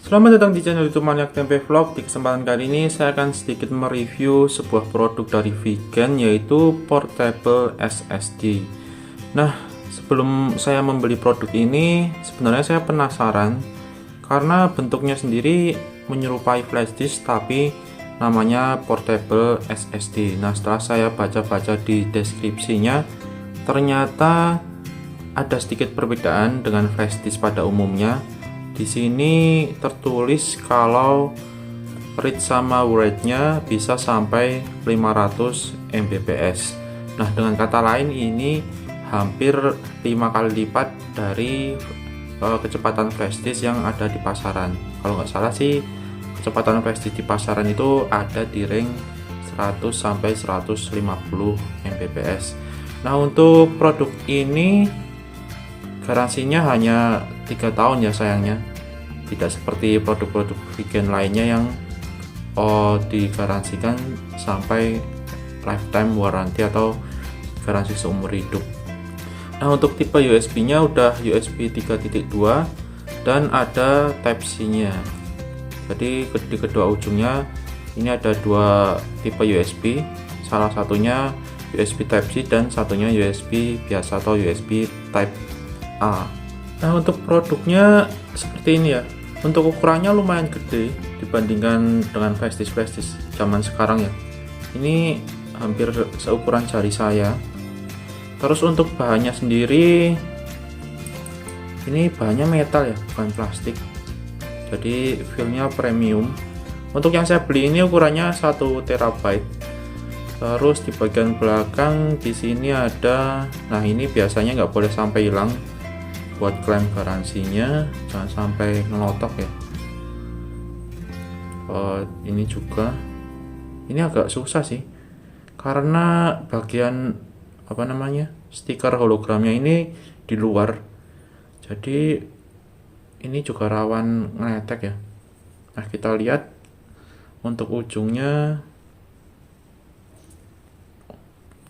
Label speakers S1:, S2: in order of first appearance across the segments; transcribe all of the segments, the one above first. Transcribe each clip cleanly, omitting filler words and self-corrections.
S1: Selamat datang di channel YouTube Maniak Tempe Vlog. Di kesempatan kali ini saya akan sedikit mereview sebuah produk dari Vigen, yaitu portable SSD. Nah, sebelum saya membeli produk ini, sebenarnya saya penasaran karena bentuknya sendiri menyerupai flash disk, tapi namanya portable SSD. Nah, setelah saya baca-baca di deskripsinya, ternyata ada sedikit perbedaan dengan flash disk pada umumnya. Di sini tertulis kalau read sama write-nya bisa sampai 500 Mbps. Nah, dengan kata lain ini hampir 5 kali lipat dari kecepatan flash disk yang ada di pasaran. Kalau nggak salah sih, kecepatan flash disk di pasaran itu ada di range 100 sampai 150 Mbps. Nah, untuk produk ini garansinya hanya 3 tahun ya sayangnya, tidak seperti produk-produk Vigen lainnya yang digaransikan sampai lifetime warranty atau garansi seumur hidup. Nah, untuk tipe USB nya udah USB 3.2 dan ada Type-C nya. Jadi di kedua ujungnya ini ada dua tipe USB, salah satunya USB Type-C dan satunya USB biasa atau USB Type A. Nah, untuk produknya seperti ini ya. Untuk ukurannya lumayan gede dibandingkan dengan flash disk zaman sekarang ya. Ini hampir seukuran jari saya. Terus untuk bahannya sendiri, ini bahannya metal ya, bukan plastik. Jadi filmnya premium. Untuk yang saya beli ini ukurannya 1 TB. Terus di bagian belakang di sini ada, nah ini biasanya nggak boleh sampai hilang. Buat klaim garansinya jangan sampai ngelotok ya. Ini juga, ini agak susah sih karena bagian stiker hologramnya ini di luar, jadi ini juga rawan ngeletek ya. Nah, kita lihat untuk ujungnya,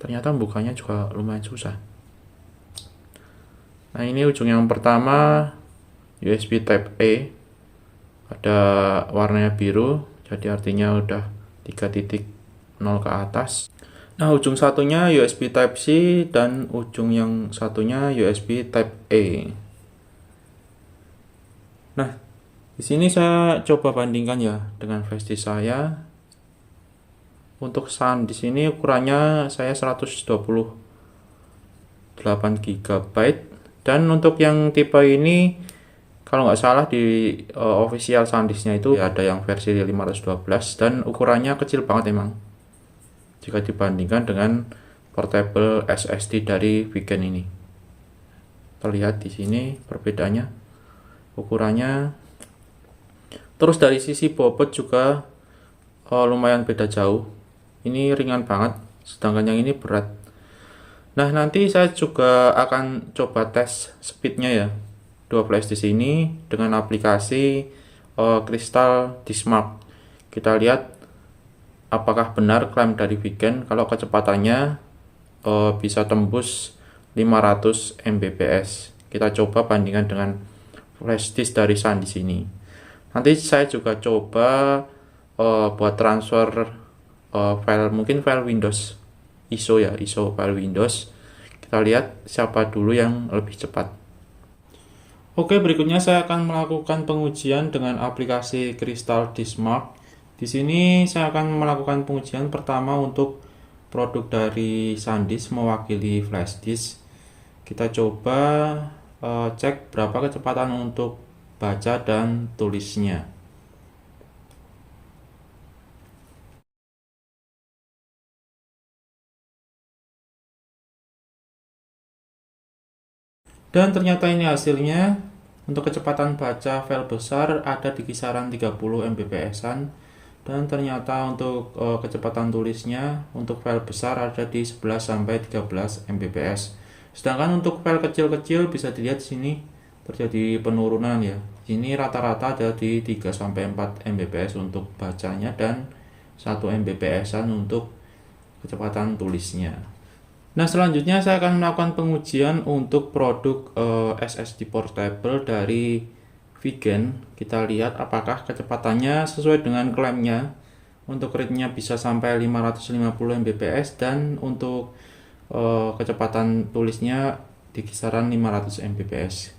S1: ternyata bukanya juga lumayan susah. Nah, ini ujung yang pertama USB Type A, ada warnanya biru, jadi artinya udah 3.0 ke atas. Nah, ujung satunya USB Type C dan ujung yang satunya USB Type A. Nah, di sini saya coba bandingkan ya dengan flash disk saya. Untuk SAN di sini ukurannya saya 128 GB. Dan untuk yang tipe ini, kalau nggak salah di official SanDisk-nya itu ada yang versi 512 dan ukurannya kecil banget emang jika dibandingkan dengan portable SSD dari Vigen ini. Terlihat di sini perbedaannya ukurannya. Terus dari sisi bobot juga lumayan beda jauh. Ini ringan banget, sedangkan yang ini berat. Nah, nanti saya juga akan coba tes speednya ya, dua flash disk ini dengan aplikasi Crystal Diskmark. Kita lihat apakah benar klaim dari Vigen kalau kecepatannya bisa tembus 500 Mbps. Kita coba bandingkan dengan flash disk dari SanDisk ini. Nanti saya juga coba buat transfer file, mungkin file Windows ISO ya, ISO file Windows. Kita lihat siapa dulu yang lebih cepat. Oke, berikutnya saya akan melakukan pengujian dengan aplikasi Crystal Diskmark. Di sini saya akan melakukan pengujian pertama untuk produk dari SanDisk mewakili flash disk. Kita coba cek berapa kecepatan untuk baca dan tulisnya. Dan ternyata ini hasilnya. Untuk kecepatan baca file besar ada di kisaran 30 Mbps-an. Dan ternyata untuk kecepatan tulisnya untuk file besar ada di 11 sampai 13 Mbps. Sedangkan untuk file kecil-kecil bisa dilihat di sini terjadi penurunan ya. Ini rata-rata ada di 3 sampai 4 Mbps untuk bacanya dan 1 Mbps-an untuk kecepatan tulisnya. Nah, selanjutnya saya akan melakukan pengujian untuk produk SSD portable dari Vigen, kita lihat apakah kecepatannya sesuai dengan klaimnya. Untuk readnya bisa sampai 550 Mbps dan untuk kecepatan tulisnya di kisaran 500 Mbps.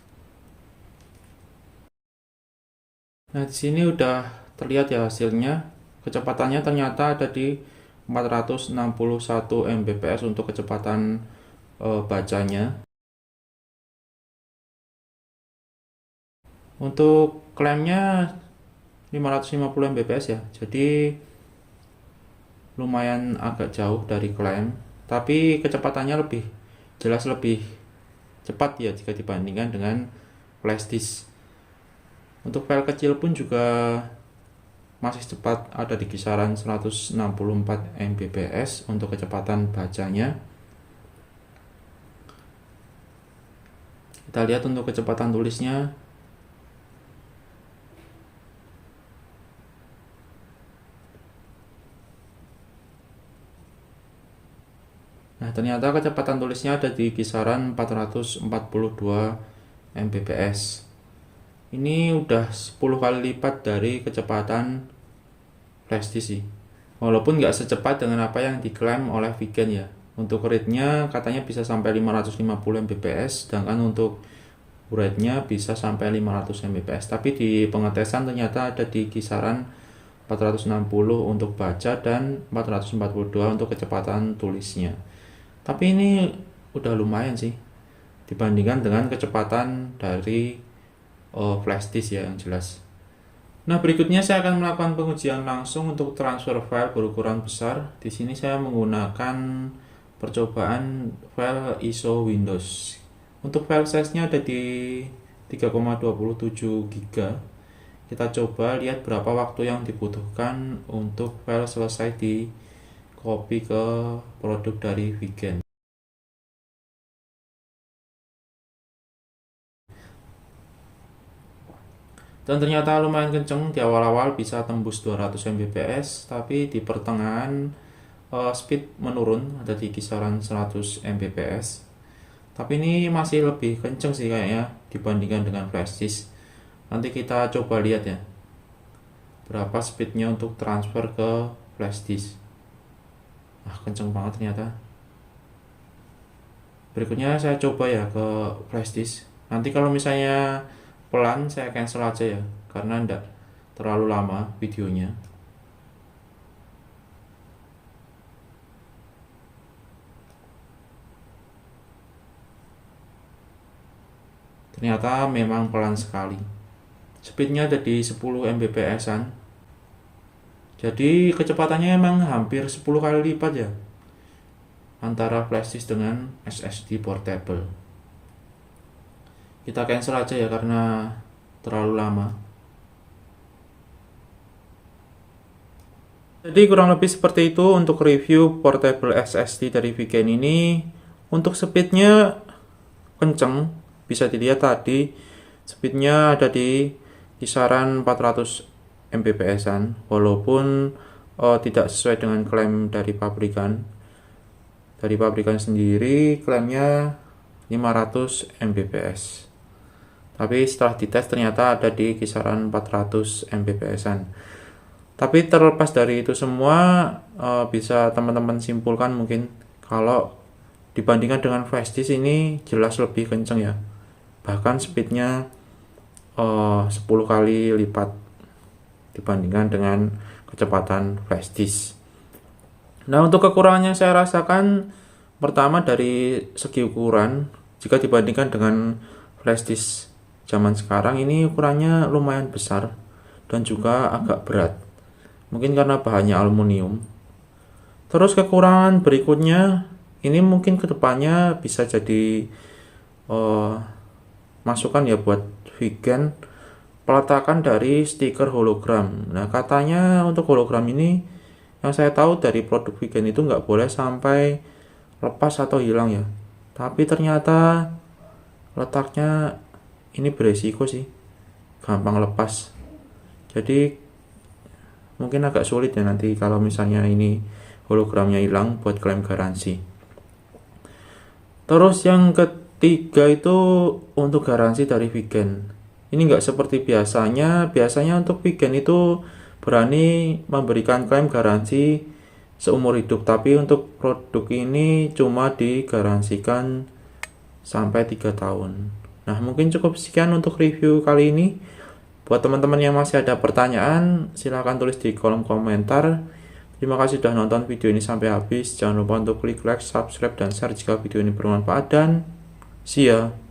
S1: Nah, di sini udah terlihat ya hasilnya. Kecepatannya ternyata ada di 461 Mbps untuk kecepatan bacanya. Untuk klaimnya 550 Mbps ya. Jadi lumayan agak jauh dari klaim, tapi kecepatannya jelas lebih cepat ya jika dibandingkan dengan flash disk. Untuk file kecil pun juga masih cepat, ada di kisaran 164 Mbps untuk kecepatan bacanya. Kita lihat untuk kecepatan tulisnya. Nah, ternyata kecepatan tulisnya ada di kisaran 442 Mbps. Ini udah 10 kali lipat dari kecepatan flash disk sih. Walaupun nggak secepat dengan apa yang diklaim oleh Vigen ya. Untuk read-nya katanya bisa sampai 550 Mbps, sedangkan untuk write-nya bisa sampai 500 Mbps. Tapi di pengetesan ternyata ada di kisaran 460 untuk baca dan 442 untuk kecepatan tulisnya. Tapi ini udah lumayan sih dibandingkan dengan kecepatan dari flash disk ya yang jelas. Nah, berikutnya saya akan melakukan pengujian langsung untuk transfer file berukuran besar. Di sini saya menggunakan percobaan file ISO Windows. Untuk file size-nya ada di 3,27 GB. Kita coba lihat berapa waktu yang dibutuhkan untuk file selesai di copy ke produk dari Vigen. Dan ternyata lumayan kenceng, di awal-awal bisa tembus 200 Mbps, tapi di pertengahan speed menurun, ada di kisaran 100 Mbps. Tapi ini masih lebih kenceng sih kayaknya dibandingkan dengan flash disk. Nanti kita coba lihat ya berapa speednya untuk transfer ke flash disk. Kenceng banget ternyata. Berikutnya saya coba ya ke flash disk. Nanti kalau misalnya pelan saya cancel aja ya, karena enggak terlalu lama videonya. Ternyata memang pelan sekali. Speednya ada di 10 Mbps-an. Jadi kecepatannya memang hampir 10 kali lipat ya antara flash disk dengan SSD portable. Kita cancel aja ya karena terlalu lama. Jadi kurang lebih seperti itu untuk review portable SSD dari Vigen ini. Untuk speednya kenceng, bisa dilihat tadi speednya ada di kisaran 400 Mbps-an, walaupun tidak sesuai dengan klaim dari pabrikan. Dari pabrikan sendiri klaimnya 500 Mbps. Tapi setelah dites ternyata ada di kisaran 400 Mbps-an. Tapi terlepas dari itu semua, bisa teman-teman simpulkan mungkin kalau dibandingkan dengan flash disk ini jelas lebih kenceng ya. Bahkan speednya 10 kali lipat dibandingkan dengan kecepatan flash disk. Nah, untuk kekurangannya saya rasakan pertama dari segi ukuran. Jika dibandingkan dengan flash disk zaman sekarang, ini ukurannya lumayan besar dan juga agak berat. Mungkin karena bahannya aluminium. Terus kekurangan berikutnya, ini mungkin kedepannya bisa jadi masukan ya buat Vigen, peletakan dari stiker hologram. Nah, katanya untuk hologram ini yang saya tahu dari produk Vigen itu nggak boleh sampai lepas atau hilang ya. Tapi ternyata letaknya ini beresiko sih, gampang lepas. Jadi mungkin agak sulit ya nanti kalau misalnya ini hologramnya hilang buat klaim garansi. Terus yang ketiga itu untuk garansi dari Vigen. Ini nggak seperti biasanya. Biasanya untuk vegan itu berani memberikan klaim garansi seumur hidup, tapi untuk produk ini cuma digaransikan sampai 3 tahun. Nah, mungkin cukup sekian untuk review kali ini. Buat teman-teman yang masih ada pertanyaan, silahkan tulis di kolom komentar. Terima kasih sudah nonton video ini sampai habis. Jangan lupa untuk klik like, subscribe, dan share jika video ini bermanfaat, dan see ya.